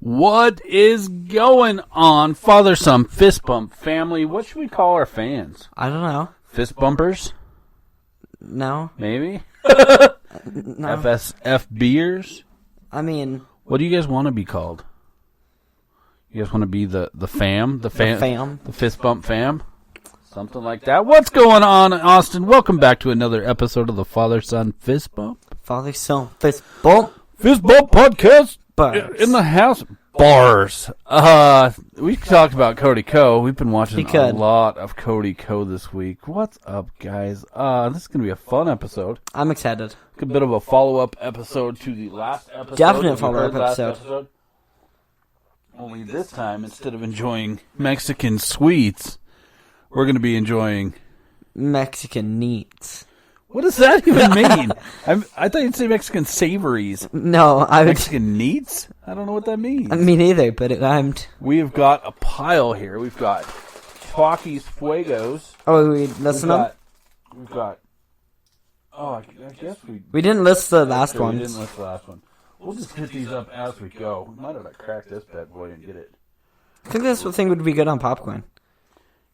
What is going on, father-son fist bump family? What should we call our fans? I don't know. Fist bumpers? No. Maybe? No. FSFBers? I mean... What do you guys want to be called? You guys want to be the fam? The fam? The fist bump fam? Something like that. What's going on, Austin? Welcome back to another episode of the father-son fist bump. Father-son fist bump. Fist bump podcast. Bars. In the house. Bars. We talked about Cody Co. We've been watching a lot of Cody Co. this week. What's up, guys? This is going to be a fun episode. I'm excited. A bit of a follow-up episode to the last episode. Definite follow-up episode. Only this time, instead of enjoying Mexican sweets, we're going to be enjoying... Mexican neats. What does that even mean? I thought you'd say Mexican savories. No, Mexican neats? I don't know what that means. Me neither, but it rhymed. We have got a pile here. We've got Talkies Fuegos. Oh, we listen up? We've got... Oh, I guess we... We didn't list the last one. We didn't list the last one. We'll just hit these up as we go. We might have to crack this bad boy and get it. I think this thing would be good on popcorn.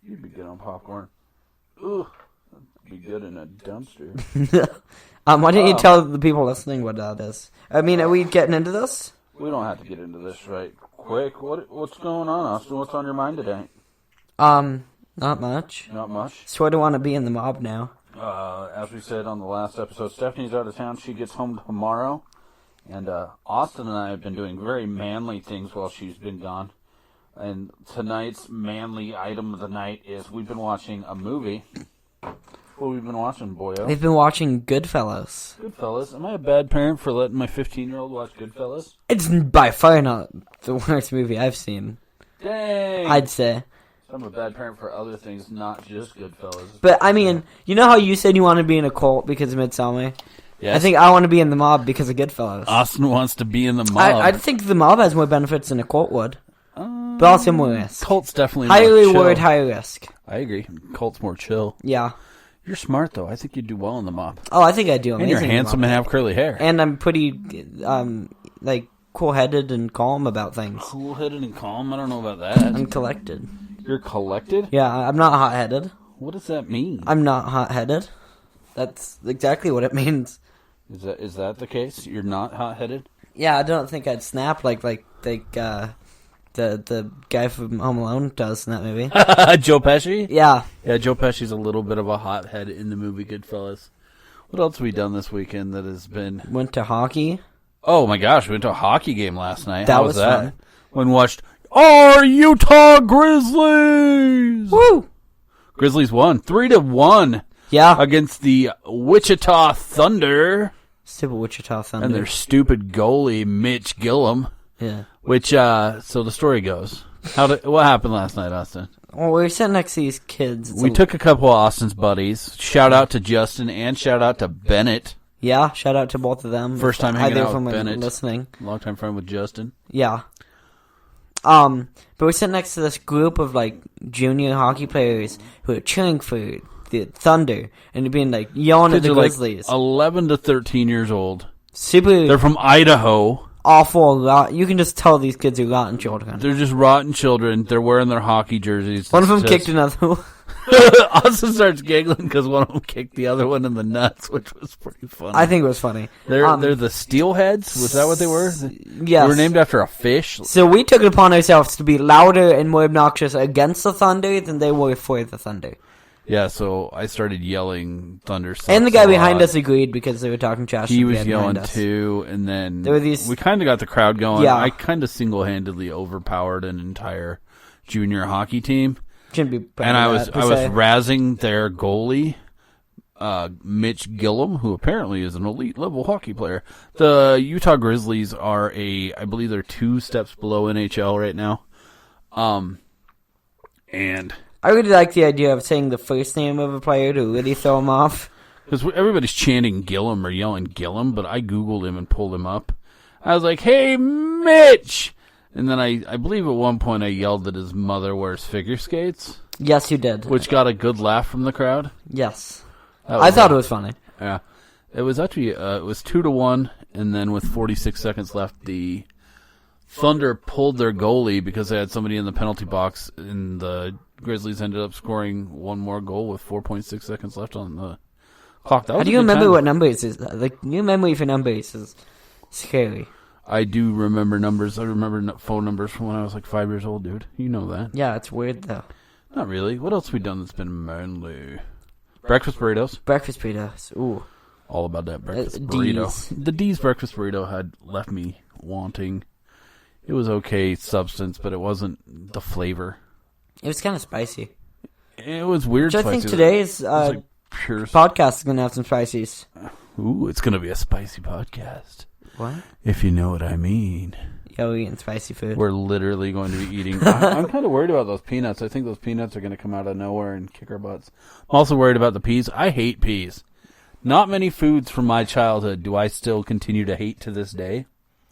You'd be good on popcorn. Ugh. Be good in a dumpster. Why didn't you tell the people listening what that is? I mean, are we getting into this? We don't have to get into this right quick. What's going on, Austin? What's on your mind today? Not much. Not much? Sort of want to be in the mob now. As we said on the last episode, Stephanie's out of town. She gets home tomorrow. And Austin and I have been doing very manly things while she's been gone. And tonight's manly item of the night is we've been watching a movie. What have we been watching, boyo? We've been watching Goodfellas. Goodfellas? Am I a bad parent for letting my 15-year-old watch Goodfellas? It's by far not the worst movie I've seen. Dang! I'd say. I'm a bad parent for other things, not just Goodfellas. But, I mean, you know how you said you want to be in a cult because of Midsommar? Yes. I think I want to be in the mob because of Goodfellas. Austin wants to be in the mob. I think the mob has more benefits than a cult would. But also more risk. Cult's definitely high more chill. reward, high risk. I agree. Cult's more chill. Yeah. You're smart, though. I think you'd do well in the mob. Oh, I think I do amazing. And you're handsome and have curly hair. And I'm pretty, cool-headed and calm about things. Cool-headed and calm? I don't know about that. I'm collected. You're collected? Yeah, I'm not hot-headed. What does that mean? I'm not hot-headed. That's exactly what it means. Is that the case? You're not hot-headed? Yeah, I don't think I'd snap like the guy from Home Alone does in that movie. Joe Pesci? Yeah. Yeah, Joe Pesci's a little bit of a hothead in the movie Goodfellas. What else have we done this weekend that has been... Went to hockey. Oh my gosh, we went to a hockey game last night. That How was that? fun. Went and watched our Utah Grizzlies! Woo! Grizzlies won 3-1. Yeah. Against the Wichita Thunder. Stupid Wichita Thunder. And their stupid goalie, Mitch Gillum. Yeah. Which, so the story goes. What happened last night, Austin? Well, we were sitting next to these kids. We took a couple of Austin's buddies. Shout out to Justin and shout out to Bennett. Yeah, shout out to both of them. First time hanging out from with Bennett. Listening. Long time friend with Justin. Yeah. But we're sitting next to this group of, junior hockey players who are cheering for the Thunder and being, yelling at the Grizzlies. 11 to 13 years old. Super. They're from Idaho. Awful. You can just tell these kids are rotten children. They're just rotten children. They're wearing their hockey jerseys. One of them kicked another one. Austin starts giggling because one of them kicked the other one in the nuts, which was pretty funny. I think it was funny. They're the Steelheads? Was that what they were? Yes. They were named after a fish. So we took it upon ourselves to be louder and more obnoxious against the Thunder than they were for the Thunder. Yeah, so I started yelling Thunder sucks. And the guy behind us agreed because they were talking trash. He was yelling too, and then there were these... we kind of got the crowd going. Yeah. I kind of single-handedly overpowered an entire junior hockey team. Shouldn't be. And I was razzing their goalie Mitch Gillum, who apparently is an elite level hockey player. The Utah Grizzlies are I believe they're 2 steps below NHL right now. And I really like the idea of saying the first name of a player to really throw him off. because everybody's chanting Gillum or yelling Gillum, but I Googled him and pulled him up. I was like, hey, Mitch! And then I believe at one point I yelled that his mother wears figure skates. Yes, you did. Which got a good laugh from the crowd. Yes. I thought it was funny. Yeah. It was actually, it was 2-1, and then with 46 seconds left, the Thunder pulled their goalie because they had somebody in the penalty box, and the Grizzlies ended up scoring one more goal with 4.6 seconds left on the clock. How do you remember what numbers is? Like, new memory for numbers is scary. I do remember numbers. I remember phone numbers from when I was like 5 years old, dude. You know that. Yeah, it's weird, though. Not really. What else have we done that's been manly? Breakfast burritos. Breakfast burritos. Ooh. All about that breakfast burrito. D's. The D's breakfast burrito had left me wanting. It was okay substance, but it wasn't the flavor. It was kind of spicy. It was weird. Which I think today's like pure podcast is going to have some spices. Ooh, it's going to be a spicy podcast. What? If you know what I mean. Yeah, we're eating spicy food. We're literally going to be eating. I'm kind of worried about those peanuts. I think those peanuts are going to come out of nowhere and kick our butts. I'm also worried about the peas. I hate peas. Not many foods from my childhood do I still continue to hate to this day.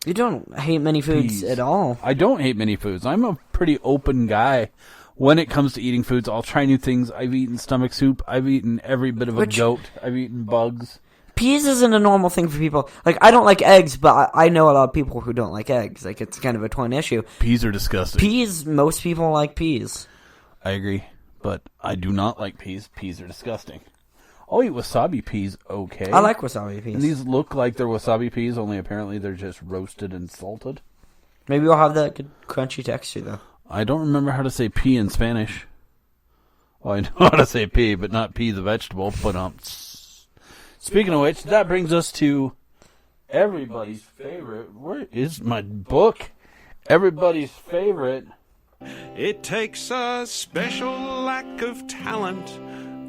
You don't hate many foods at all. I don't hate many foods. I'm a pretty open guy. When it comes to eating foods, I'll try new things. I've eaten stomach soup. I've eaten every bit of a goat. I've eaten bugs. Peas isn't a normal thing for people. Like, I don't like eggs, but I know a lot of people who don't like eggs. Like, it's kind of a torn issue. Peas are disgusting. Peas, most people like peas. I agree, but I do not like peas. Peas are disgusting. I'll eat wasabi peas okay. I like wasabi peas. And these look like they're wasabi peas, only apparently they're just roasted and salted. Maybe we'll have that good crunchy texture, though. I don't remember how to say pea in Spanish. Well, I know how to say pea, but not pea the vegetable. But speaking of which, that brings us to everybody's favorite. Where is my book? Everybody's favorite. It takes a special lack of talent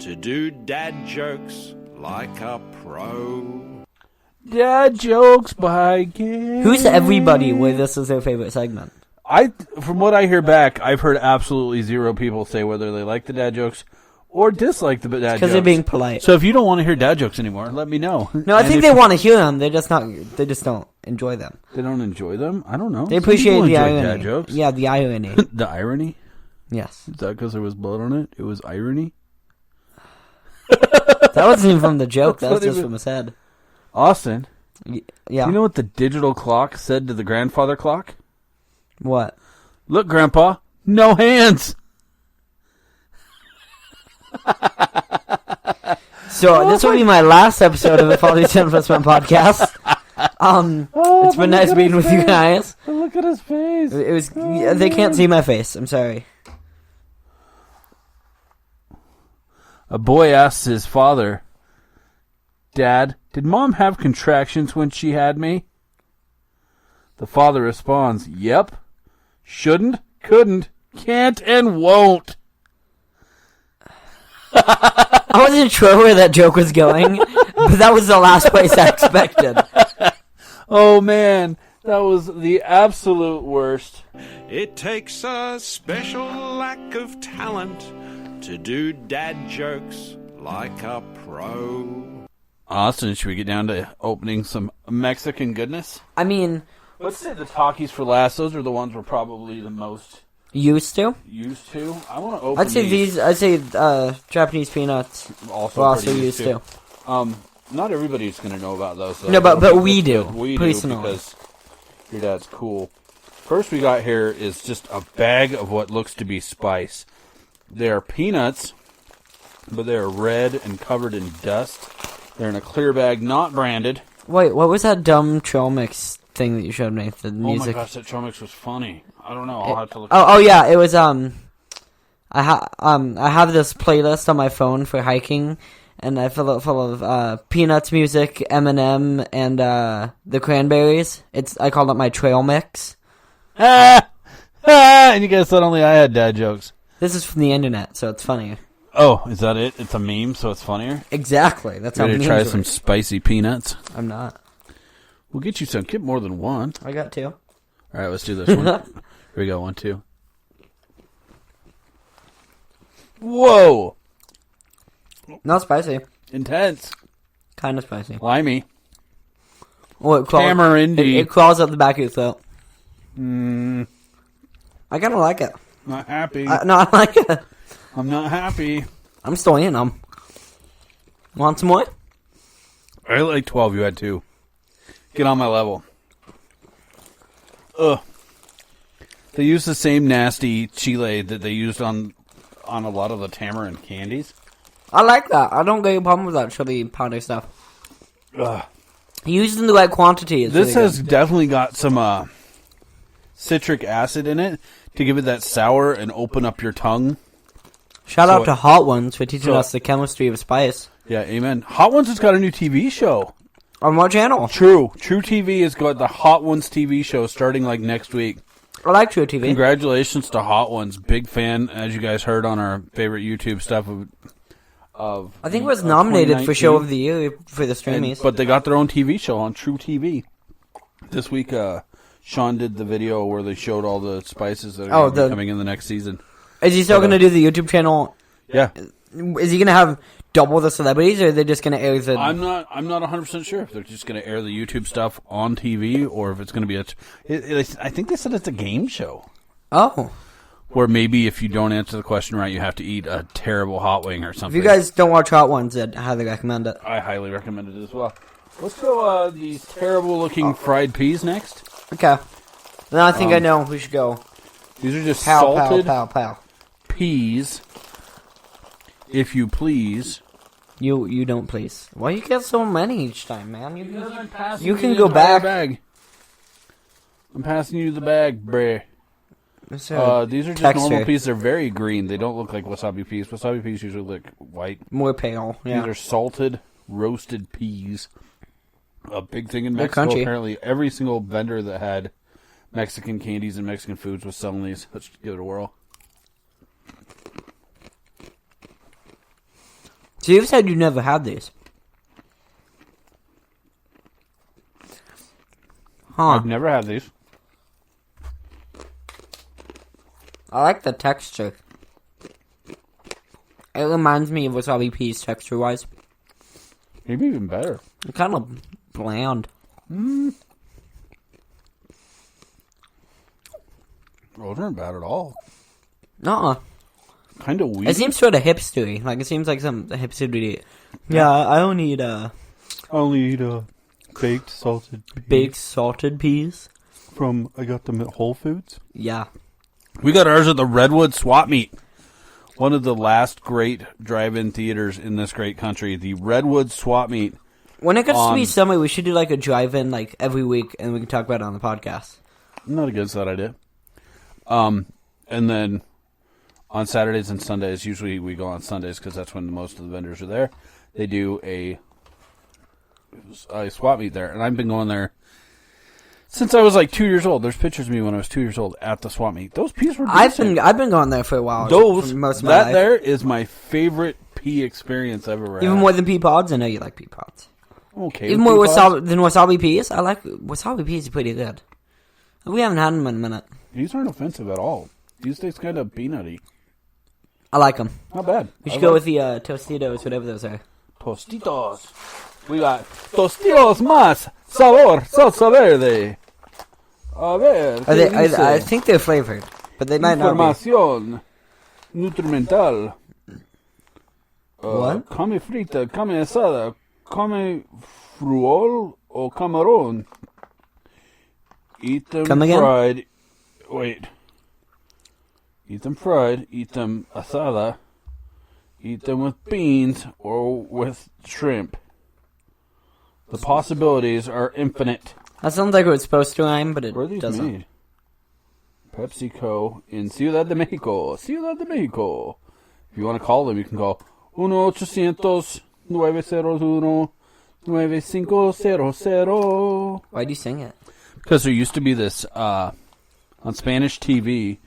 to do dad jokes like a pro. Dad jokes by Gary. Who's everybody where this is their favorite segment? From what I hear back, I've heard absolutely zero people say whether they like the dad jokes or dislike the dad jokes. Because they're being polite. So if you don't want to hear dad jokes anymore, let me know. No, I think they want to hear them. They just don't enjoy them. They don't enjoy them? I don't know. They appreciate the irony. Dad jokes. Yeah, the irony. The irony? Yes. Is that because there was blood on it? It was irony? That wasn't even from the joke. That was just from his head. Austin. Yeah. Do you know what the digital clock said to the grandfather clock? What? Look, Grandpa, no hands. So this will be my last episode of the 47 Plus One podcast. It's been nice meeting with you guys. Look at his face. It was. They can't see my face. I'm sorry. A boy asks his father, Dad, did Mom have contractions when she had me? The father responds, Yep. Shouldn't, couldn't, can't, and won't. I wasn't sure where that joke was going, but that was the last place I expected. Oh, man. That was the absolute worst. It takes a special lack of talent to do dad jokes like a pro. Austin, should we get down to opening some Mexican goodness? I mean, Let's say the Takis for last. Those are the ones we're probably the most used to. I want to open I'd say these. I'd say Japanese peanuts also we're also used to. Not everybody's going to know about those. Though. No, but we do. We personally. do because your dad's cool. First we got here is just a bag of what looks to be spice. They are peanuts, but they are red and covered in dust. They're in a clear bag, not branded. Wait, what was that dumb trail mix thing that you showed me? The music. Oh my gosh, that trail mix was funny. I don't know. I'll have to look. Oh yeah, it was I have this playlist on my phone for hiking, and I fill it full of Peanuts music, Eminem, and the Cranberries. I called it my trail mix. And you guys thought only I had dad jokes. This is from the internet, so it's funny. Oh, is that it? It's a meme, so it's funnier? Exactly. That's how Ready memes to try work. some spicy peanuts? I'm not. We'll get you some. Get more than one. I got 2. All right, let's do this one. Here we go. 1, 2. Whoa! Not spicy. Intense. Kind of spicy. Limey. Oh, it crawls, Tamarindy. it crawls up the back of your throat. I kind of like it. Not happy. No, I like it. I'm not happy. I'm still in them. Want some more? I like 12. You had 2. Get on my level. Ugh. They use the same nasty chile that they used on a lot of the tamarind candies. I like that. I don't get a problem with that chili powder stuff. Ugh. Used in the right quantity. This really has definitely got some citric acid in it to give it that sour and open up your tongue. Shout out to Hot Ones for teaching So- us the chemistry of spice. Yeah, amen. Hot Ones has got a new TV show. On what channel? True TV has got the Hot Ones TV show starting like next week. I like True TV. Congratulations to Hot Ones. Big fan, as you guys heard on our favorite YouTube stuff of I think it was nominated for Show 2019. of the Year for the streamies. But they got their own TV show on True TV. This week, Sean did the video where they showed all the spices that are gonna be coming in the next season. Is he still going to do the YouTube channel? Yeah. Is he going to have double the celebrities, or are they just going to air the... I'm not 100% sure if they're just going to air the YouTube stuff on TV or if it's going to be I think they said it's a game show. Oh. Where maybe if you don't answer the question right, you have to eat a terrible hot wing or If something. you guys don't watch Hot Ones, I'd highly recommend it. I highly recommend it as well. Let's go these terrible-looking fried peas next. Okay. Now I think I know. We should go. These are just Pow, salted pow, pow, pow. peas, if you please. You don't, please. Why you get so many each time, man? You You can go back. Bag. I'm passing you the bag, bruh. These These are just normal peas. They're very green. They don't look like wasabi peas. Wasabi peas usually look white. More pale, yeah. These are salted, roasted peas. A big thing in They're Mexico. crunchy. Apparently, every single vendor that had Mexican candies and Mexican foods was selling these. Let's give it a whirl. So you've said you never had these. Huh. I've never had these. I like the texture. It reminds me of wasabi peas texture-wise. Maybe even better. It's kind of bland. Those aren't bad at all. Nuh-uh. Kind of weird. It seems sort of hipstery. Like, it seems like some hipster would eat. Yeah, I don't need Only eat baked salted peas. baked salted peas. From, I got them at Whole Foods. Yeah. We got ours at the Redwood Swap Meet. One of the last great drive-in theaters in this great country. The Redwood Swap Meet. When it gets to be summer, we should do like a drive-in like every week, and we can talk about it on the podcast. I'm not against that idea. And then on Saturdays and Sundays, usually we go on Sundays because that's when most of the vendors are there. They do a swap meet there, and I've been going there since I was like 2 years old. There's pictures of me when I was 2 years old at the swap meet. Those peas were decent. I've been going there for a while. Those for most of my that life. there is my favorite pea experience I've ever had. Even more than pea pods. I know you like pea pods. Okay. Even more than wasabi peas. I like wasabi peas. Are pretty good. We haven't had them in a minute. These aren't offensive at all. These taste kind of peanutty. I like them. Not bad. We should go with the Tostitos, whatever those are. Tostitos. We got Tostitos más sabor salsa verde. A ver, Are they, I think they're flavored, but they might not be. Información nutrimental. What? Come frita, come asada, come fruol o camarón. Eat them Come again? fried. Wait. Eat them fried, eat them asada, eat them with beans or with shrimp. The possibilities are infinite. That sounds like it was supposed to rhyme, but it Where are these doesn't. made? PepsiCo in Ciudad de Mexico. Ciudad de Mexico. If you want to call them, you can call 1-800-901-9500. Why do you sing it? Because there used to be this, on Spanish TV,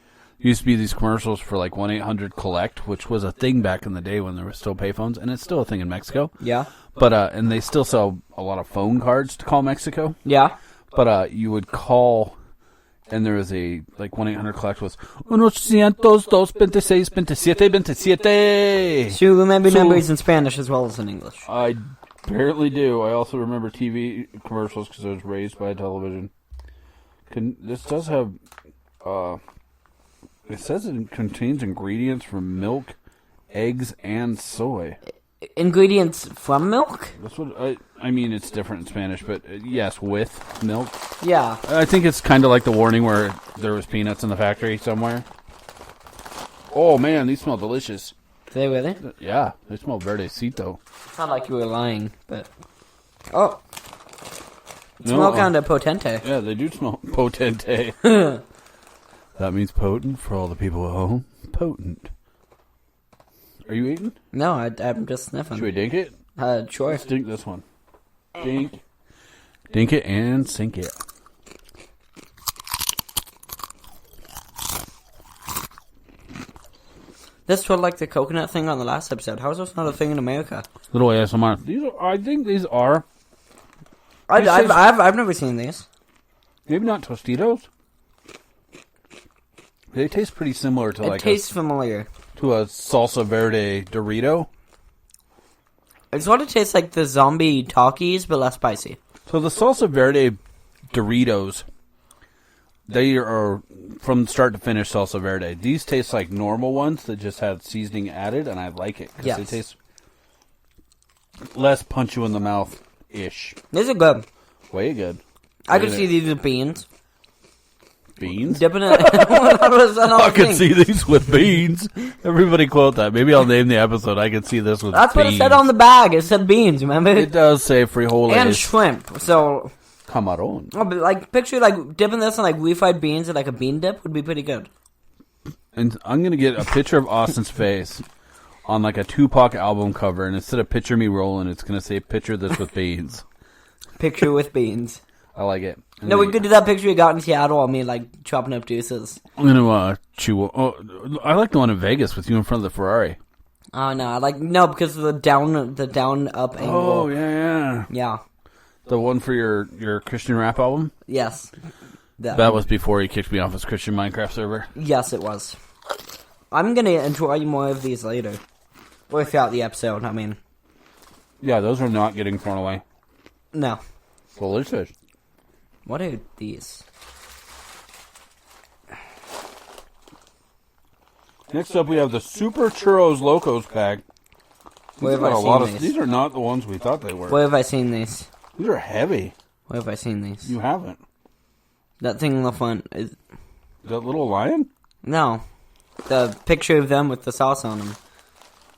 Used to be these commercials for like 1-800-COLLECT, which was a thing back in the day when there were still payphones, and it's still a thing in Mexico. Yeah. But and they still sell a lot of phone cards to call Mexico. Yeah. But you would call, and there was a, like, 1-800-COLLECT was 1-800-227-27-27. So you remember numbers in Spanish as well as in English. I barely do. I also remember TV commercials because I was raised by television. This does have, it says it contains ingredients from milk, eggs, and soy. Ingredients from milk? That's what I mean. It's different in Spanish, but yes, with milk. Yeah. I think it's kind of like the warning where there was peanuts in the factory somewhere. Oh man, these smell delicious. Do they really? Yeah, they smell verdecito. It's not like you were lying, but... Oh. Smell kind of potente. Yeah, they do smell potente. That means potent for all the people at home. Potent. Are you eating? No, I'm just sniffing. Should we dink it? Sure. Let's dink this one. Dink. Dink it and sink it. This was like the coconut thing on the last episode. How is this not a thing in America? Little ASMR. These are, I think these are. I've never seen these. Maybe not Tostitos. They taste pretty similar to it tastes familiar. To a salsa verde Dorito. It's what it tastes like the zombie Takis, but less spicy. So the salsa verde Doritos, they are from start to finish salsa verde. These taste like normal ones that just have seasoning added, and I like it because they taste less punch you in the mouth-ish. These are good. Way good. I could see these with beans. Beans? Dipping it. I could see these with beans. Everybody quote that. Maybe I'll name the episode. I could see this with That's beans. what it said on the bag. It said beans, remember? It does say frijoles. And shrimp. So... Camarón. Oh, but like, picture like dipping this in like refried beans and like a bean dip would be pretty good. And I'm going to get a picture of Austin's face on like a Tupac album cover, and instead of picture me rolling, it's going to say picture this with beans. Picture with beans. I like it. No, we could do that picture we got in Seattle of me, like, chopping up deuces. I'm going to chew... Oh, I like the one in Vegas with you in front of the Ferrari. Oh, no, no, because of the down-up angle. Oh, yeah. Yeah. The one for your Christian rap album? Yes. That was before he kicked me off his Christian Minecraft server? Yes, it was. I'm going to enjoy more of these later. Or throughout the episode, I mean. Yeah, those are not getting thrown away. No. Delicious. What are these? Next up, we have the Super Churros Locos pack. Where have I seen these? These are not the ones we thought they were. Where have I seen these? These are heavy. Where have I seen these? You haven't. That thing in the front is... That little lion? No. The picture of them with the sauce on them.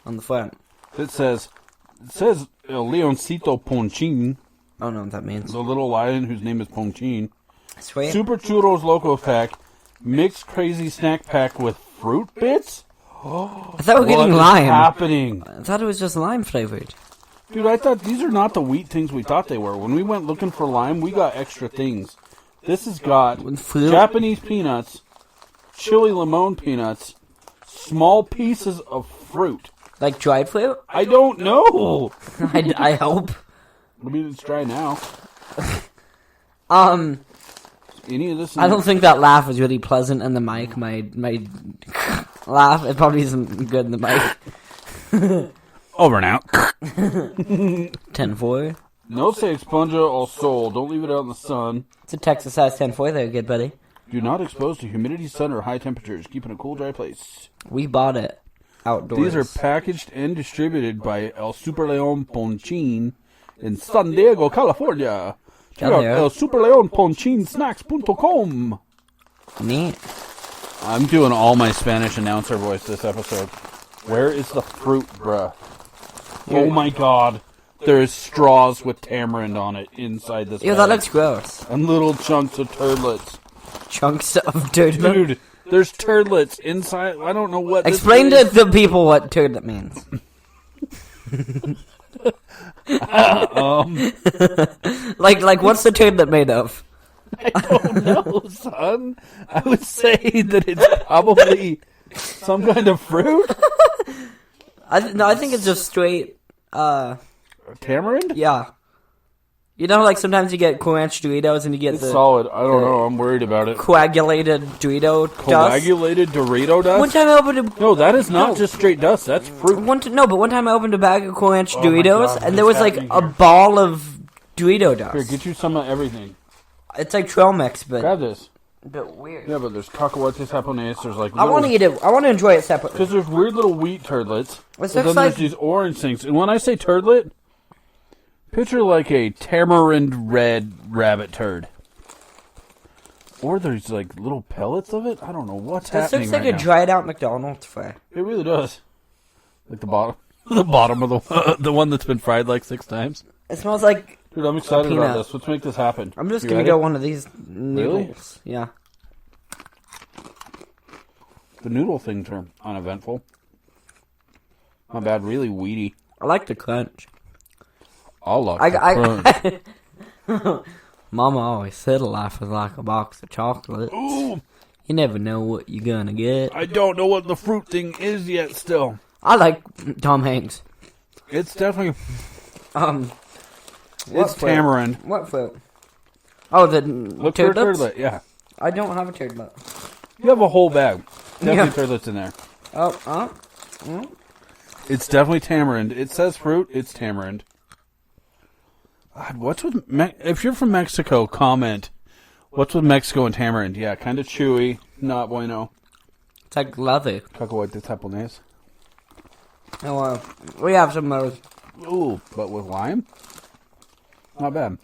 On the front. It says Leoncito Ponchin. I don't know what that means. The little lion whose name is Ponchin. Sweet. Super Churros Loco pack. Mixed crazy snack pack with fruit bits? I thought we were getting lime. What is happening? I thought it was just lime flavored. Dude, I thought these are not the wheat things we thought they were. When we went looking for lime, we got extra things. This has got Japanese peanuts, chili limon peanuts, small pieces of fruit. Like dried fruit? I don't know. I hope. I mean, it's dry now. Any of this? I don't think that laugh was really pleasant in the mic. My laugh, it probably isn't good in the mic. Over now. 10-4. No se expunja al sol. Don't leave it out in the sun. It's a Texas size 10-4 there, good buddy. Do not expose to humidity, sun, or high temperatures. Keep in a cool, dry place. We bought it outdoors. These are packaged and distributed by El Super Leon Ponchin in San Diego, California. Check out El Super Leon Ponchin Snacks.com. Neat. I'm doing all my Spanish announcer voice this episode. Where is the fruit, bruh? Oh my god. There's straws with tamarind on it inside this Ew, that looks gross. And little chunks of turdlets. Chunks of turdlet? Dude, there's turdlets inside. I don't know what Explain to the people what turdlet means. Like what's the turdlet made of? I don't know, son. I would say that it's probably some kind of fruit. I think it's just straight. Tamarind? Yeah. You know, like sometimes you get Cool Ranch Doritos and you get It's the solid. I don't know. I'm worried about it. coagulated Dorito dust. Coagulated Dorito dust? One time I opened a No, that is not just straight dust. That's fruit. one time I opened a bag of Cool Ranch Oh my Doritos God, and there what was is like happening a here? ball of Dorito dust. Here, get you some of everything. It's like trail mix, but Grab this. a bit weird. Yeah, but there's cacahuates japonés. There's like I want to eat it. I want to enjoy it separately. because there's weird little wheat turdlets. It But then looks there's like these orange things. And when I say turdlet, picture like a tamarind red rabbit turd. Or there's like little pellets of it. I don't know what's this happening looks like right a now. dried out McDonald's fry. It really does. Like the bottom, the bottom of the one that's been fried like 6 times. It smells like. Dude, I'm excited peanut. about this. Let's make this happen. I'm just You gonna ready? go one of these noodles. Yeah. The noodle things are uneventful. Not bad. Really weedy. I like the crunch. I'll love the crunch. Mama always said life is like a box of chocolates. Ooh, You never know what you're gonna get. I don't know what the fruit thing is yet. Still, I like Tom Hanks. it's definitely What it's fruit? tamarind. What fruit? Oh, the Look for a turtlets? turdlet. Yeah, I don't have a turdlet. you have a whole bag. Definitely Yeah. turdlets in there. Oh. It's definitely tamarind. It says fruit. It's tamarind. God, what's with if you're from Mexico? Comment. What's with Mexico and tamarind? Yeah, kind of chewy. Not bueno. It's like leather. Cacahuete japonés. Oh, we have some of those. Ooh, but with lime? Not bad.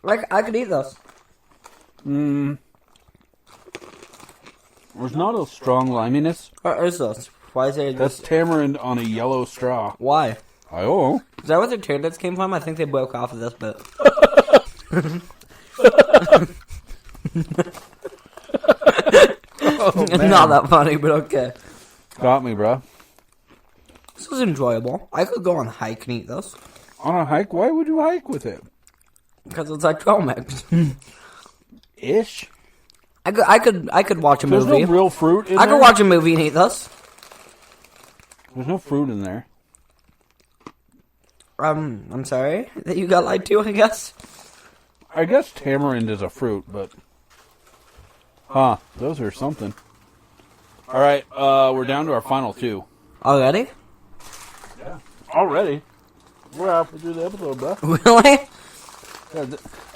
Like, I could eat those. There's not a strong liminess. What is this? Why is there That's this? tamarind on a yellow straw. Why? I don't know. Is that where the turtlets came from? I think they broke off of this bit. Not that funny, but okay. Got me, bro. This was enjoyable. I could go on a hike and eat this. On a hike? Why would you hike with it? Because it's like trail mix. Ish. I could watch a There's movie. no real fruit in I there. could watch a movie and eat this. There's no fruit in there. I'm sorry that you got lied to, I guess. I guess tamarind is a fruit, but... Huh, those are something. Alright, we're down to our final 2. Already? Yeah. Already? We're halfway through the episode, bro. Really? Yeah,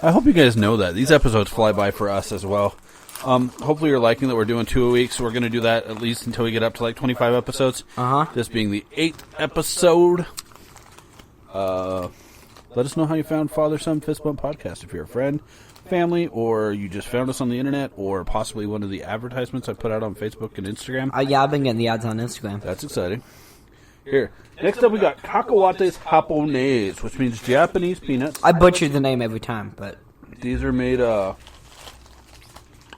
I hope you guys know that. These episodes fly by for us as well. Hopefully you're liking that we're doing 2 a week, so we're going to do that at least until we get up to like 25 episodes. Uh-huh. This being the 8th episode. Let us know how you found Father Son Fist Bump Podcast. If you're a friend, family, or you just found us on the internet, or possibly one of the advertisements I put out on Facebook and Instagram. Yeah, I've been getting the ads on Instagram. That's exciting. Here. Next up we got cacahuates japonés, which means Japanese peanuts. I butcher the name every time, but These are made, that's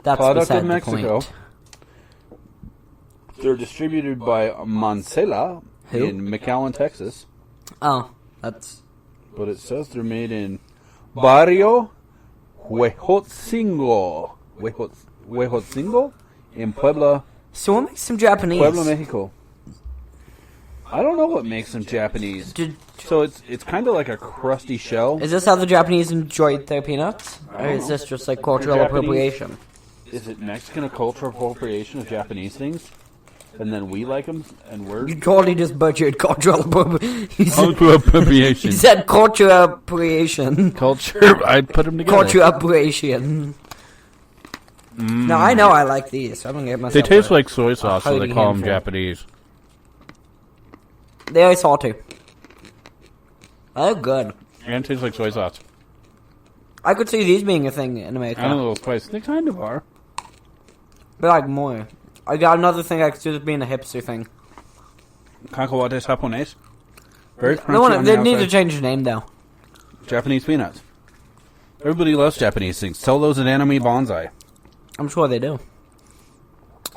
product beside of the Mexico. point. They're distributed by Mancela Who? in McAllen, Texas. Oh, that's... But it says they're made in Barrio Huejotzingo. Huejotzingo? In Puebla, So what makes them Japanese? Mexico. I don't know what makes them Japanese. Did- So it's kind of like a crusty shell. Is this how the Japanese enjoyed their peanuts? Or is this just like cultural Japanese. appropriation? Is it Mexican cultural appropriation of Japanese things? And then we like them, and we're... You totally just butchered cultural appropriation. Cultural appropriation. You said cultural appropriation. Culture, I put them together. Cultural appropriation. Now, I know I like these. So I'm going to get myself They taste a- like soy sauce, so they hearty call them handful. Japanese. They are salty. They're good. And taste like soy sauce. I could see these being a thing in America. And a little spice. They kind of are. But like more. I got another thing I could see this being a hipster thing. Cacahuates japonés. Very crunchy No one, on they the need to outside. change the name though. Japanese peanuts. Everybody loves Japanese things. Sell those at Anime Bonsai. I'm sure they do.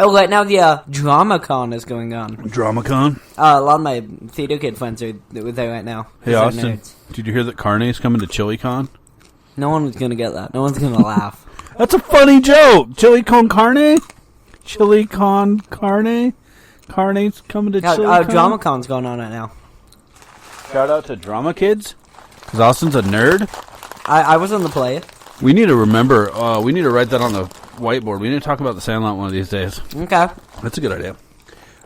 Oh, right now the DramaCon is going on. DramaCon. A lot of my theater kid friends are there right now. Hey, They're Austin. nerds. Did you hear that Carne's coming to ChiliCon? No one was gonna get that. No one's gonna laugh. That's a funny joke. Chili con carne? Chili con carne? Carne's coming to chili con? DramaCon's going on right now. Shout out to Drama Kids. Because Austin's a nerd. I was on the play. We need to remember, we need to write that on the whiteboard. We need to talk about the Sandlot one of these days. Okay. That's a good idea.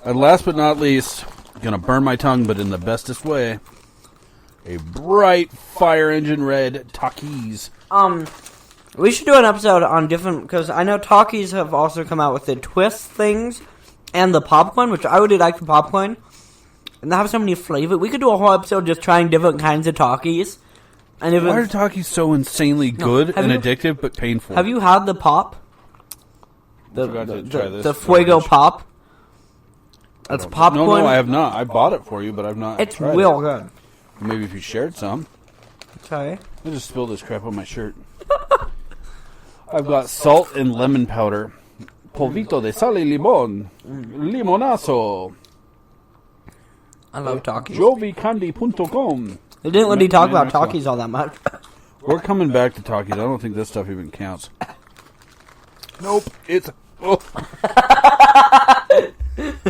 And last but not least, gonna burn my tongue, but in the bestest way, a bright fire engine red Takis. We should do an episode on different, because I know Takis have also come out with the twist things and the popcorn, which I really like the popcorn. And they have so many flavors. We could do a whole episode just trying different kinds of Takis. And Why are Takis so insanely good and addictive but painful? Have you had the pop? The Fuego pop? That's popcorn. No, I have not. I bought it for you, but I've not. It's real good. Maybe if you shared some. Sorry. I just spilled this crap on my shirt. I've got salt and lemon powder. Polvito de sal y limón. Limonazo. I love Takis. Jovicandy.com. They didn't really talk about Takis all that much. We're coming back to Takis. I don't think this stuff even counts. Nope. It's... Oh.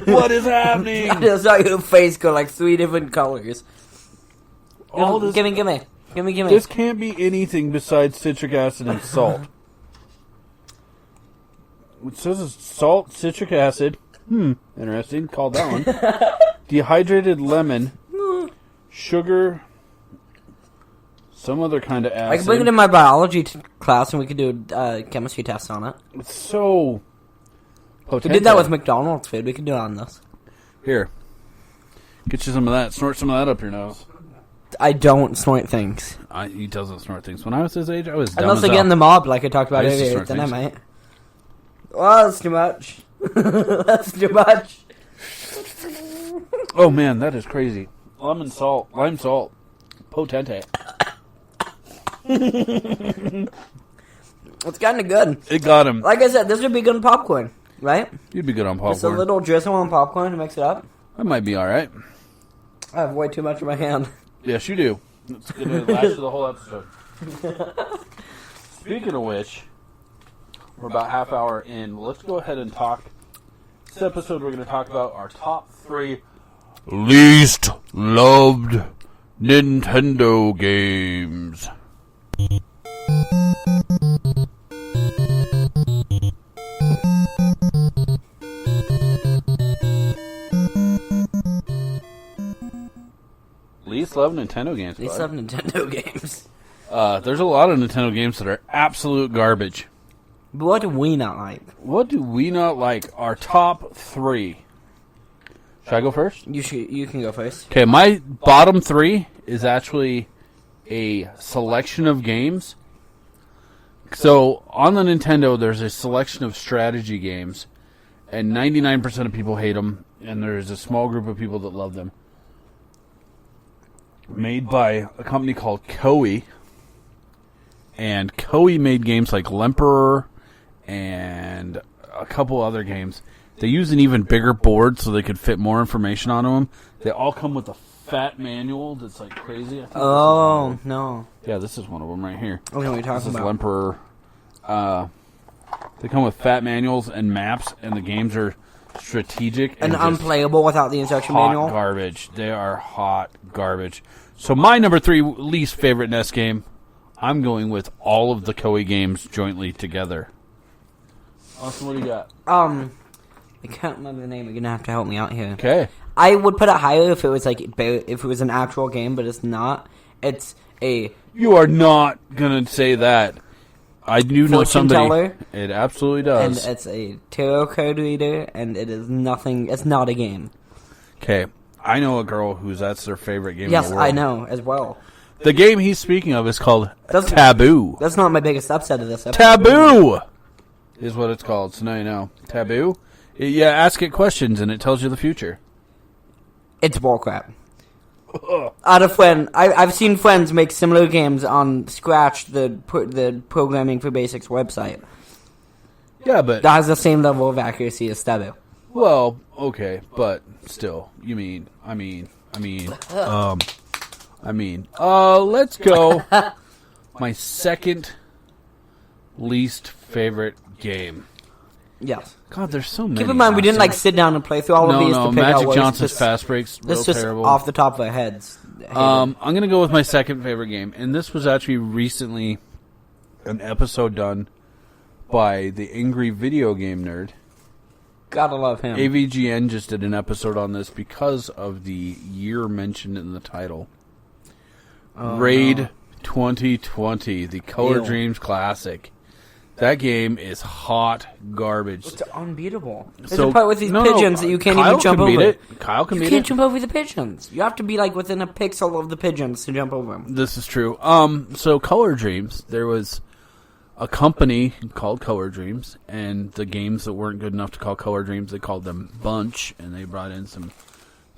What is happening? I just saw your face go like 3 different colors. Give me. This can't be anything besides citric acid and salt. It says it's salt, citric acid. Interesting. Called that one. Dehydrated lemon. Sugar. Some other kind of acid. I can bring it in my biology class and we could do a chemistry test on it. It's so... potente. We did that with McDonald's food. We could do it on this. Here. Get you some of that. Snort some of that up your nose. I don't snort things. He doesn't snort things. When I was his age, I was dumb Unless as I get hell. in the mob like I talked about earlier, then things. I might. Well, that's too much. That's too much. Oh man, that is crazy. Lime salt. Potente. It's kind of good. It got him. Like I said, this would be good on popcorn, right? You'd be good on popcorn. Just a little drizzle on popcorn to mix it up. That might be alright. I have way too much in my hand. Yes, you do. It's going to last for the whole episode. Speaking of which, we're about half hour in. Let's go ahead and talk. This episode, we're going to talk about our top 3 least loved Nintendo games. Least loved Nintendo games. Least loved Nintendo games. There's a lot of Nintendo games that are absolute garbage. But what do we not like? What do we not like? Our top 3. Should I go first? You can go first. Okay, my bottom 3 is actually a selection of games. So, on the Nintendo, there's a selection of strategy games, and 99% of people hate them, and there's a small group of people that love them. Made by a company called Koei, and Koei made games like Lemperor and a couple other games. They use an even bigger board so they could fit more information onto them. They all come with a fat manual that's like crazy. I think Oh, no. Yeah, this is one of them right here. Okay, what are you talking This is about? Lemperor. They come with fat manuals and maps, and the games are strategic And just unplayable without the instruction hot manual? garbage. They are hot garbage. So my number 3 least favorite NES game, I'm going with all of the Koei games jointly together. Austin, what do you got? I can't remember the name. You're gonna have to help me out here. Okay. I would put it higher if it was if it was an actual game, but it's not. It's a You are not gonna say that. I do know fortune somebody. teller, It absolutely and does. it's a tarot card reader, and it is nothing. It's not a game. Okay. I know a girl that's their favorite game Yes, in the world. I know as well. The game he's speaking of is called That's- Taboo. That's not my biggest upset of this episode. Taboo is what it's called. So now you know. Taboo. Yeah, ask it questions and it tells you the future. It's bullcrap. Out of friend, I've seen friends make similar games on Scratch, the Programming for Basics website. Yeah, but That has the same level of accuracy as Taboo. well, okay, but still, let's go. My second least favorite game. Yes. God, there's so many. Keep in mind, we didn't sit down and play through all of these to pick Magic out what Johnson's just, Fast Break's real this just terrible. off the top of our heads. I'm going to go with my second favorite game, and this was actually recently an episode done by the Angry Video Game Nerd. Gotta love him. AVGN just did an episode on this because of the year mentioned in the title. Raid 2020, the Color Dreams Classic. That game is hot garbage. It's unbeatable. There's a part with these pigeons that you can't Kyle even jump can beat over. It. Kyle can beat it. You can't jump over the pigeons. You have to be like within a pixel of the pigeons to jump over them. This is true. So Color Dreams, there was a company called Color Dreams, and the games that weren't good enough to call Color Dreams, they called them Bunch, and they brought in some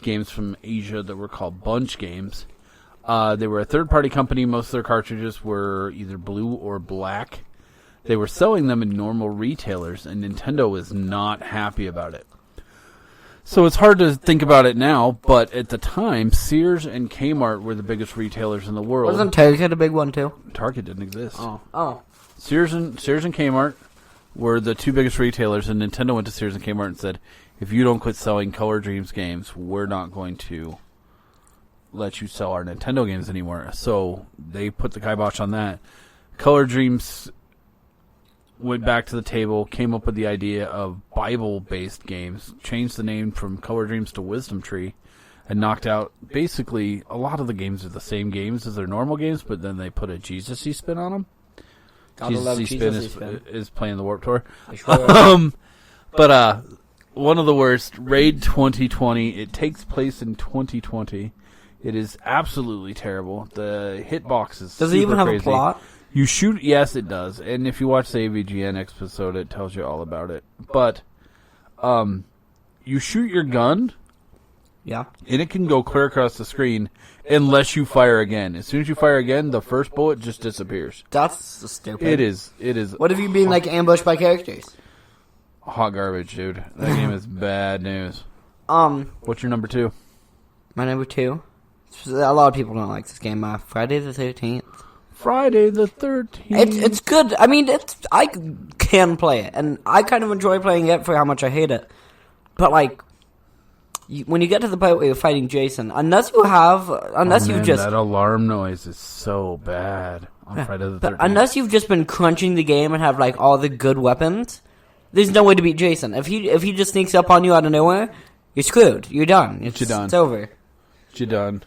games from Asia that were called Bunch games. They were a third-party company. Most of their cartridges were either blue or black. They were selling them in normal retailers, and Nintendo was not happy about it. So it's hard to think about it now, but at the time, Sears and Kmart were the biggest retailers in the world. Wasn't Target a big one, too? Target didn't exist. Oh. Sears and Kmart were the two biggest retailers, and Nintendo went to Sears and Kmart and said, if you don't quit selling Color Dreams games, we're not going to let you sell our Nintendo games anymore. So they put the kibosh on that. Color Dreams went back to the table, came up with the idea of Bible-based games, changed the name from Color Dreams to Wisdom Tree, and knocked out basically a lot of the games are the same games as their normal games, but then they put a Jesus-y spin on them. Jesus-y spin is playing the Warped Tour. But one of the worst, Raid 2020, it takes place in 2020. It is absolutely terrible. The hitbox is Does it even have a plot? You shoot, yes, it does. And if you watch the AVGN episode, it tells you all about it. But you shoot your gun, yeah, and it can go clear across the screen unless you fire again. As soon as you fire again, the first bullet just disappears. That's stupid. It is. What if you being like ambushed by characters? Hot garbage, dude. That game is bad news. What's your number 2? My number 2. A lot of people don't like this game. Friday the 13th. Friday the 13th. It's good. I mean, I can play it, and I kind of enjoy playing it for how much I hate it. But like, when you get to the point where you're fighting Jason, unless you've just that alarm noise is so bad on Friday the 13th. Unless you've just been crunching the game and have like all the good weapons, there's no way to beat Jason. If he just sneaks up on you out of nowhere, you're screwed. You're done. It's over. You're done.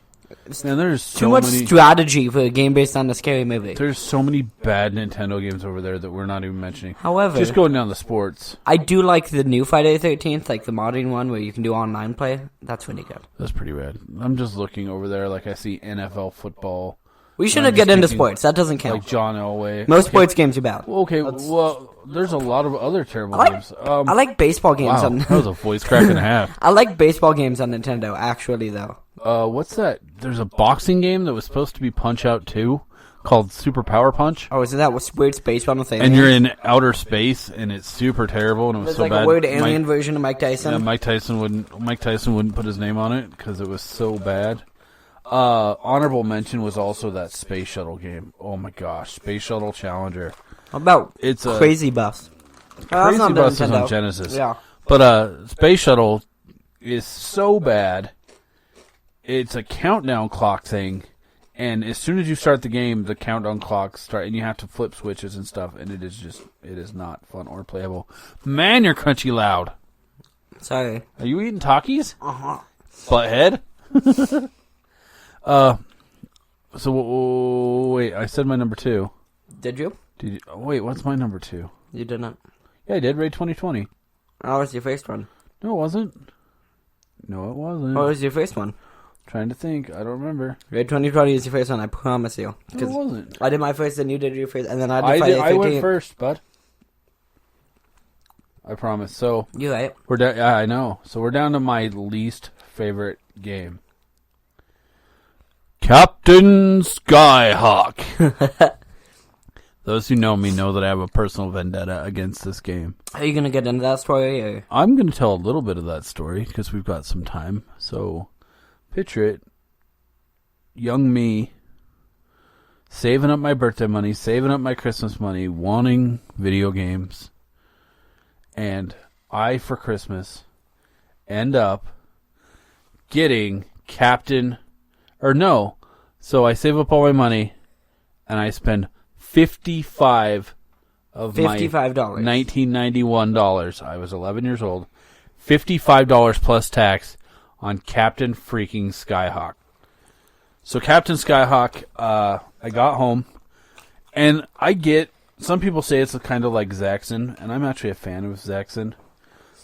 Man, there's too much strategy for a game based on a scary movie. There's so many bad Nintendo games over there that we're not even mentioning. However, just going down the sports, I do like the new Friday the 13th, like the modern one where you can do online play. That's really good. That's pretty rad. I'm just looking over there, like I see NFL football. We shouldn't get into sports. That doesn't count. Like John Elway. Most sports games are bad. Okay, well, there's a lot of other terrible games. I like baseball games. Wow, that was a voice crack and a half. I like baseball games on Nintendo, actually, though. What's that? There's a boxing game that was supposed to be Punch-Out 2 called Super Power Punch. Oh, isn't that what weird space one thing? And you're in outer space, and it's super terrible, and it was so like bad. A weird alien version of Mike Tyson. Yeah, Mike Tyson wouldn't put his name on it because it was so bad. Honorable mention was also that Space Shuttle game. Oh my gosh, Space Shuttle Challenger. How about Crazy Bus? Crazy Bus is on Genesis. Yeah. But Space Shuttle is so bad. It's a countdown clock thing, and as soon as you start the game, the countdown clocks start, and you have to flip switches and stuff, and it is not fun or playable. Man, you're crunchy loud. Sorry. Are you eating Takis? Uh-huh. Butthead? So, wait, I said my number 2. Did you? Wait, what's my number 2? You did not. Yeah, I did, Raid 2020. Oh, was your first one? No, it wasn't. No, it wasn't. What was your first one? Trying to think. I don't remember. Raid 2020 is your first one, I promise you. No, it wasn't. I did my first, then you did your first, and then I did Friday the 13th. I went first, bud. I promise. So you're right. We're down. Yeah, I know. So we're down to my least favorite game. Captain Skyhawk. Those who know me know that I have a personal vendetta against this game. Are you going to get into that story? Or? I'm going to tell a little bit of that story because we've got some time. So picture it. Young me saving up my birthday money, saving up my Christmas money, wanting video games. And I, for Christmas, end up getting So I save up all my money, and I spend $55 of my $1991. I was 11 years old. $55 plus tax on Captain freaking Skyhawk. So Captain Skyhawk, I got home, and some people say it's kind of like Zaxxon, and I'm actually a fan of Zaxxon.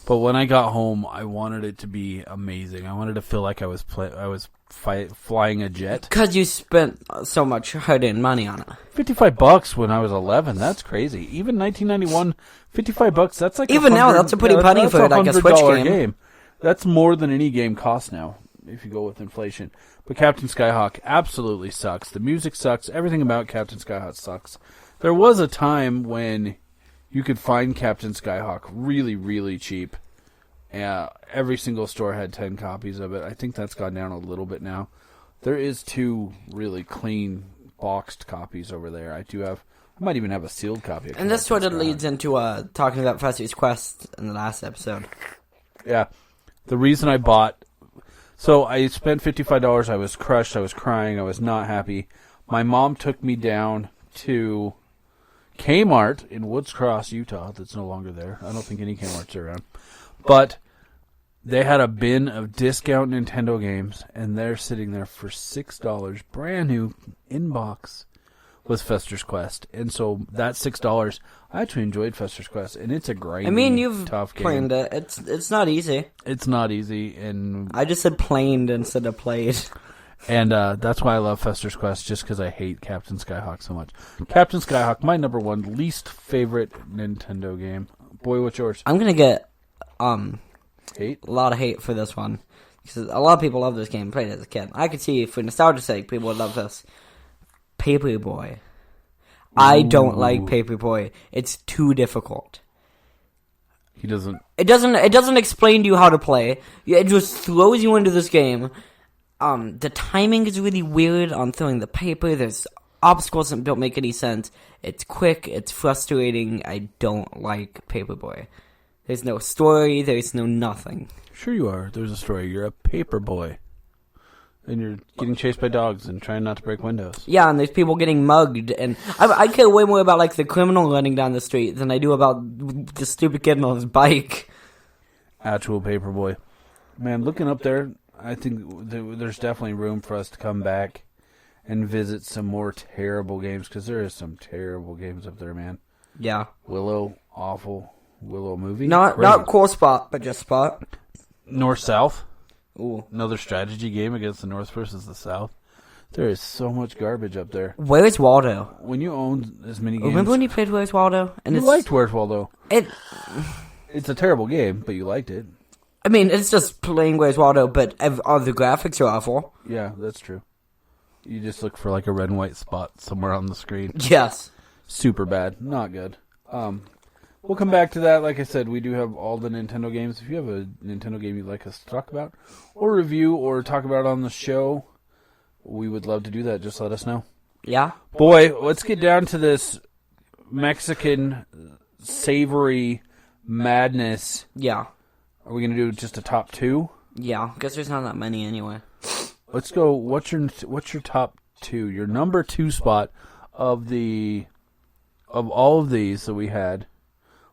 But when I got home, I wanted it to be amazing. I wanted to feel like I was flying a jet. Because you spent so much hard-earned money on it. $55 when I was 11. That's crazy. Even 1991, $55. That's like even now. That's a pretty penny for like a Switch game. That's more than any game costs now, if you go with inflation. But Captain Skyhawk absolutely sucks. The music sucks. Everything about Captain Skyhawk sucks. There was a time when you could find Captain Skyhawk really, really cheap. Every single store had 10 copies of it. I think that's gone down a little bit now. There is 2 really clean boxed copies over there. I might even have a sealed copy. And this sort of leads into talking about Fester's Quest in the last episode. Yeah. The reason I bought... So I spent $55. I was crushed. I was crying. I was not happy. My mom took me down to Kmart in Woods Cross, Utah. That's no longer there. I don't think any Kmart's around. But they had a bin of discount Nintendo games, and they're sitting there for $6, brand new, in box, was Fester's Quest. And so that $6, I actually enjoyed Fester's Quest, and it's a great, tough game. Planed it. It's not easy. It's not easy, and I just said planed instead of played. And that's why I love Fester's Quest, just because I hate Captain Skyhawk so much. Captain Skyhawk, my number 1 least favorite Nintendo game. Boy, what's yours? I'm gonna get hate? A lot of hate for this one, because a lot of people love this game. Played it as a kid. I could see, for nostalgia's sake, people would love this. Paperboy. I don't like Paperboy. It's too difficult. He doesn't. It doesn't explain to you how to play. It just throws you into this game. The timing is really weird on throwing the paper. There's obstacles that don't make any sense. It's quick. It's frustrating. I don't like Paperboy. There's no story. There's no nothing. Sure you are. There's a story. You're a paper boy. And you're getting chased by dogs and trying not to break windows. Yeah, and there's people getting mugged. And I care way more about like the criminal running down the street than I do about the stupid kid on his bike. Actual paper boy. Man, looking up there, I think there's definitely room for us to come back and visit some more terrible games. Because there is some terrible games up there, man. Yeah. Willow, awful. Willow movie? Not cool spot, but just spot. North-South. Ooh. Another strategy game against the North versus the South. There is so much garbage up there. Where's Waldo? When you own as many games... Remember when you played Where's Waldo? And you liked Where's Waldo. It's a terrible game, but you liked it. I mean, it's just playing Where's Waldo, but all the graphics are awful. Yeah, that's true. You just look for like a red and white spot somewhere on the screen. Yes. Super bad. Not good. We'll come back to that. Like I said, we do have all the Nintendo games. If you have a Nintendo game you'd like us to talk about, or review, or talk about on the show, we would love to do that. Just let us know. Yeah. Boy, let's get down to this Mexican savory madness. Yeah. Are we going to do just a top 2? Yeah, because there's not that many anyway. Let's go. What's your top 2? Your number 2 spot of all of these that we had.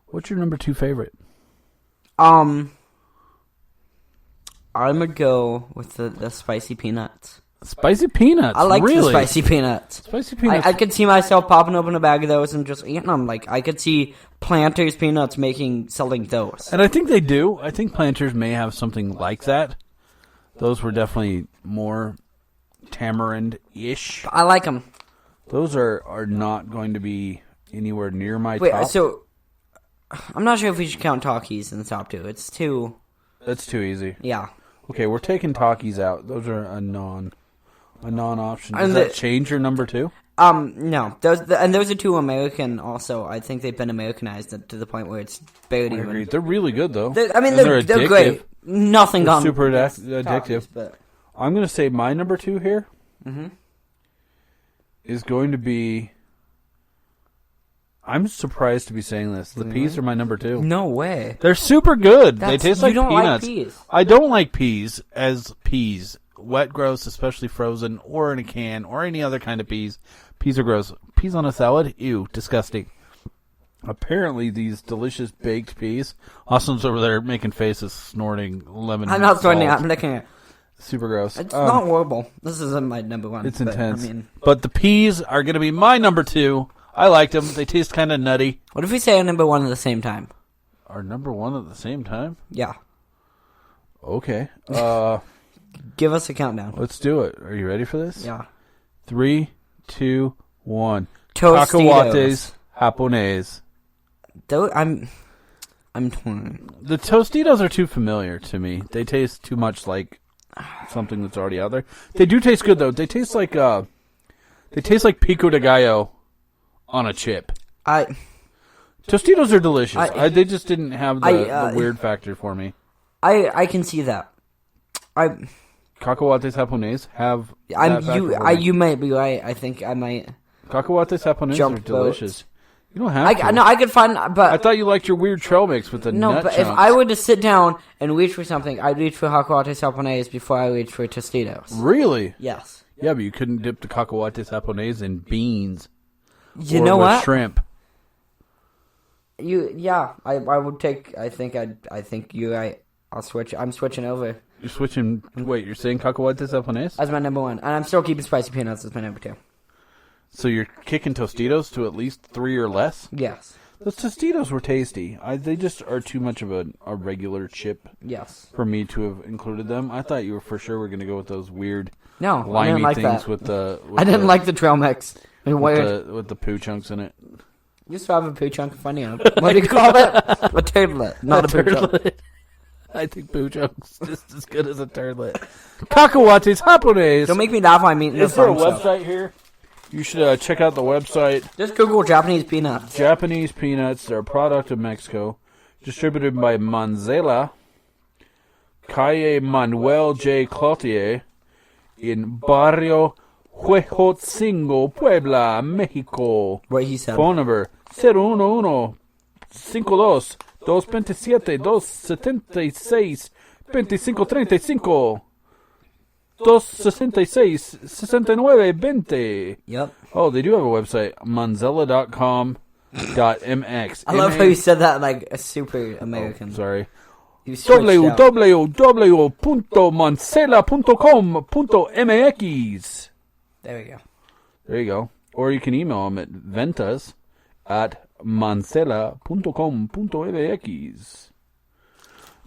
What's your number 2 favorite? I'm gonna go with the spicy peanuts. Spicy peanuts? I like really? the spicy peanuts. Spicy peanuts. I could see myself popping open a bag of those and just eating them. Like, I could see Planters Peanuts selling those. And I think they do. I think Planters may have something like that. Those were definitely more tamarind-ish. I like them. Those are not going to be anywhere near my top. Wait, so... I'm not sure if we should count Takis in the top 2. It's too... That's too easy. Yeah. Okay, we're taking Takis out. Those are a non-option. Does that change your number 2? No. Those are 2 American also. I think they've been Americanized to the point where it's barely even... They're really good, though. They're great. Nothing they're on super addictive. Takis, but... I'm going to say my number 2 here is going to be... I'm surprised to be saying this. The peas are my number 2. No way. They're super good. They taste like you don't peanuts. like peas. I don't like peas as peas. Wet, gross, especially frozen, or in a can, or any other kind of peas. Peas are gross. Peas on a salad? Ew, disgusting. Apparently, these delicious baked peas... Austin's over there making faces, snorting lemon. I'm not snorting. salt. I'm licking it. Super gross. It's not horrible. This isn't my number 1. It's but, intense. I mean, But the peas are going to be my number 2. I liked them. They taste kind of nutty. what if we say our number 1 at the same time? Our number 1 at the same time? Yeah. Okay. Give us a countdown. Let's do it. Are you ready for this? Yeah. 3, 2, 1. Tostitos. Cacahuates Japonés. I'm torn. The Tostitos are too familiar to me. They taste too much like something that's already out there. They do taste good though. They taste like pico de gallo on a chip. Tostitos are delicious. They just didn't have the weird factor for me. I can see that. Cacahuates Japonés have that factor for me. You might be right. I think I might. Cacahuates Japonés are delicious. You don't have to. No, I could find, but I thought you liked your weird trail mix with the nut but chunks. if I were to sit down and reach for something, I'd reach for cacahuates japonés before I reach for Tostitos. Really? Yes. Yeah, but you couldn't dip the cacahuates japonés in beans. You know what? Shrimp. I would take. I think you're right. I'll switch. I'm switching over. You're switching. Wait, you're saying cacahuates japonés? That's my number 1, and I'm still keeping spicy peanuts as my number 2. So you're kicking Tostitos to at least 3 or less? Yes. Those Tostitos were tasty. They just are too much of a regular chip. Yes. For me to have included them. I thought you were for sure were going to go with those weird I didn't limey like things that. with the. I didn't like the trail mix. With the poo chunks in it. You still have a poo chunk funny on. What do you call it? A turtlet, not a poo chunk. I think poo chunks just as good as a turtlet. Cacahuates Japonés. Don't make me laugh while I'm eating this. Is there a website here? You should check out the website. Just Google Japanese peanuts. Japanese peanuts. They're a product of Mexico. Distributed by Manzela. Calle Manuel J. Cloutier. In Barrio Huejotzingo, Puebla, Mexico. What he said. Phone number 011-52-276-276-2535. 266-6920. Yep. Oh, they do have a website. Manzella.com.mx. I love how you said that like a super American. Oh, sorry. www.manzella.com.mx. There we go. There you go. Or you can email them at ventas@manzella.com.mx.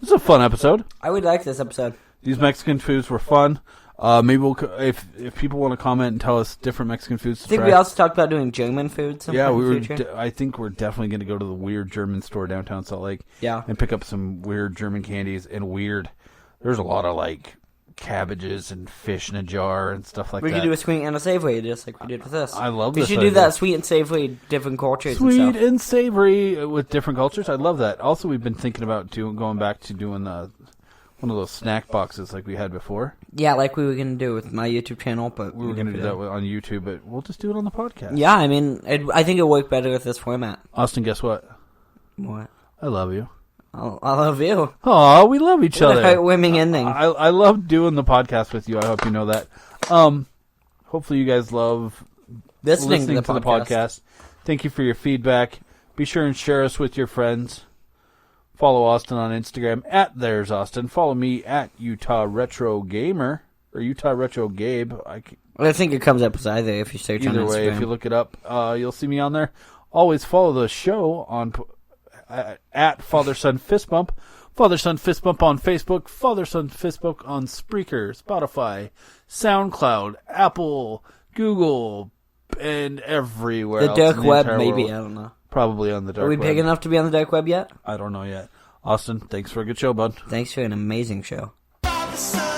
This is a fun episode. I would like this episode. These Mexican foods were fun. Maybe we'll, if people want to comment and tell us different Mexican foods. I think we also talked about doing German food. Yeah, in the future. I think we're definitely going to go to the weird German store downtown Salt Lake. Yeah. And pick up some weird German candies and there's a lot of like cabbages and fish in a jar and stuff like that. We could do a sweet and a savory just like we did with this. I love this. We should do that sweet and savory, different cultures. Sweet and savory with different cultures. I love that. Also, we've been thinking about going back to doing one of those snack boxes like we had before. Yeah, like we were going to do with my YouTube channel, but we were going to do that on YouTube, but we'll just do it on the podcast. Yeah, I mean, I think it'll work better with this format. Austin, guess what? What? I love you. Oh, I love you. Oh, we love each other. What a heartwarming ending. I love doing the podcast with you. I hope you know that. Hopefully you guys love listening to the podcast. Thank you for your feedback. Be sure and share us with your friends. Follow Austin on Instagram at There's Austin. Follow me at Utah Retro Gamer or Utah Retro Gabe. I think it comes up as either if you search on Instagram. Either way, if you look it up, you'll see me on there. Always follow the show on at Father Son Fist Bump. Father Son Fist Bump on Facebook. Father Son Fist Bump on Spreaker, Spotify, SoundCloud, Apple, Google, and everywhere the else. dark web, maybe. world. I don't know. Probably on the dark web. Are we big enough to be on the dark web yet? I don't know yet. Austin, thanks for a good show, bud. Thanks for an amazing show. Father, son.